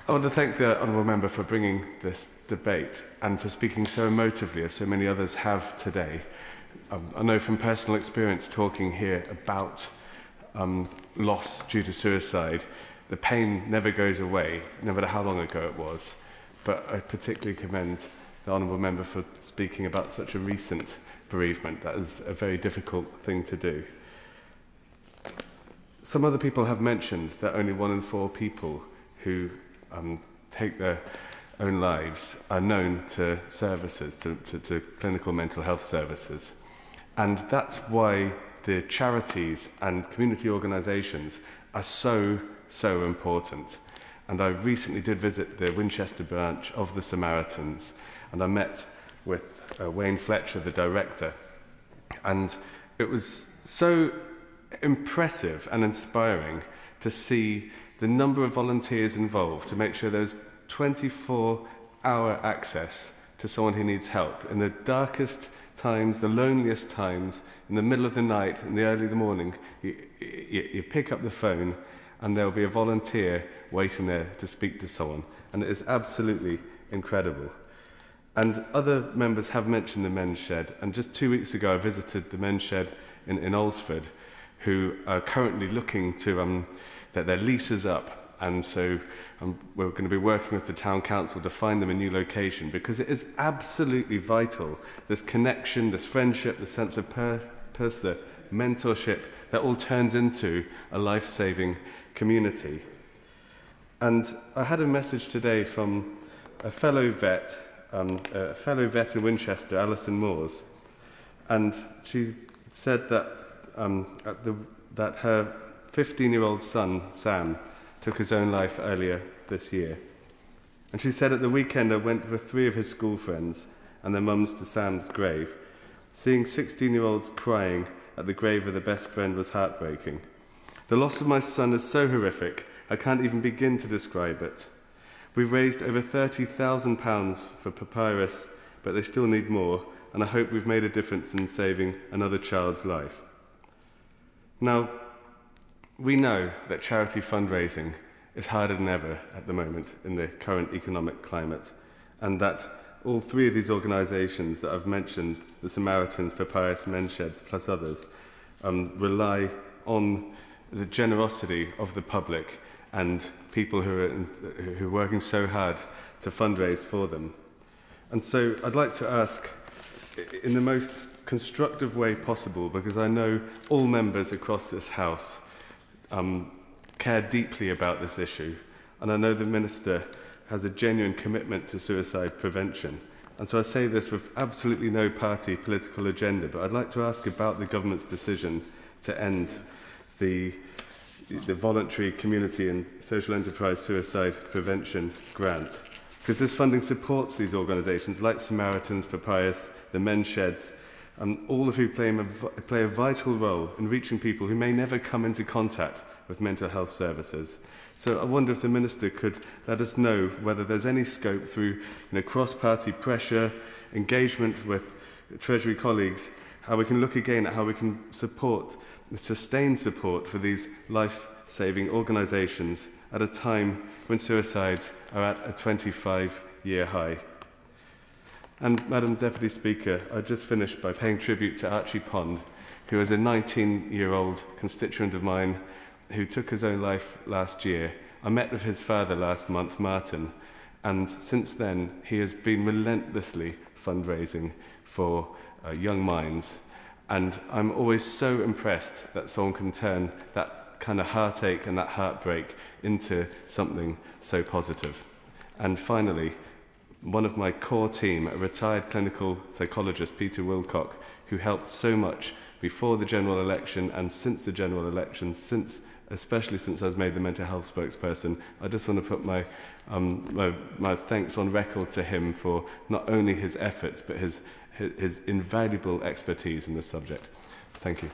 I want to thank the Honourable Member for bringing this debate and for speaking so emotively, as so many others have today. I know from personal experience talking here about loss due to suicide, the pain never goes away, no matter how long ago it was. But I particularly commend the Honourable Member for speaking about such a recent bereavement. That is a very difficult thing to do. Some other people have mentioned that only 1 in 4 people who take their own lives are known to services, to clinical mental health services. And that's why the charities and community organisations are so important. And I recently did visit the Winchester branch of the Samaritans, and I met with Wayne Fletcher, the director. And it was so impressive and inspiring to see the number of volunteers involved to make sure there's 24-hour access to someone who needs help in the darkest times, the loneliest times, in the middle of the night, in the early morning. You pick up the phone and there'll be a volunteer waiting there to speak to someone, and it is absolutely incredible. And other members have mentioned the men's shed, and just 2 weeks ago I visited the men's shed in Alresford, who are currently looking to that their lease is up, and so we're going to be working with the town council to find them a new location, because it is absolutely vital, this connection, this friendship, the sense of purpose, the mentorship, that all turns into a life-saving community. And I had a message today from a fellow vet in Winchester, Alison Moores, and she said that that her 15-year-old son, Sam, took his own life earlier this year. And she said, at the weekend I went with 3 of his school friends and their mums to Sam's grave. Seeing 16-year-olds crying at the grave of their best friend was heartbreaking. The loss of my son is so horrific, I can't even begin to describe it. We've raised over £30,000 for Papyrus, but they still need more, and I hope we've made a difference in saving another child's life. Now, we know that charity fundraising is harder than ever at the moment in the current economic climate, and that all 3 of these organisations that I've mentioned, the Samaritans, Papyrus, Men's Sheds, plus others, rely on the generosity of the public and people who are working so hard to fundraise for them. And so I'd like to ask, in the most constructive way possible, because I know all members across this House care deeply about this issue, and I know the Minister has a genuine commitment to suicide prevention. And so I say this with absolutely no party political agenda, but I'd like to ask about the government's decision to end the voluntary community and social enterprise suicide prevention grant, because this funding supports these organisations like Samaritans, Papyrus, the Men's Sheds, all of who play a vital role in reaching people who may never come into contact with mental health services. So I wonder if the Minister could let us know whether there's any scope through cross-party pressure, engagement with Treasury colleagues, how we can look again at how we can support, sustain support for these life-saving organisations at a time when suicides are at a 25-year high. And Madam Deputy Speaker, I just finished by paying tribute to Archie Pond, who is a 19-year-old constituent of mine who took his own life last year. I met with his father last month, Martin, and since then he has been relentlessly fundraising for young minds. And I'm always so impressed that someone can turn that kind of heartache and that heartbreak into something so positive. And finally, one of my core team, a retired clinical psychologist, Peter Wilcock, who helped so much before the general election and since the general election, especially since I was made the mental health spokesperson. I just want to put my thanks on record to him for not only his efforts, but his invaluable expertise in this subject. Thank you.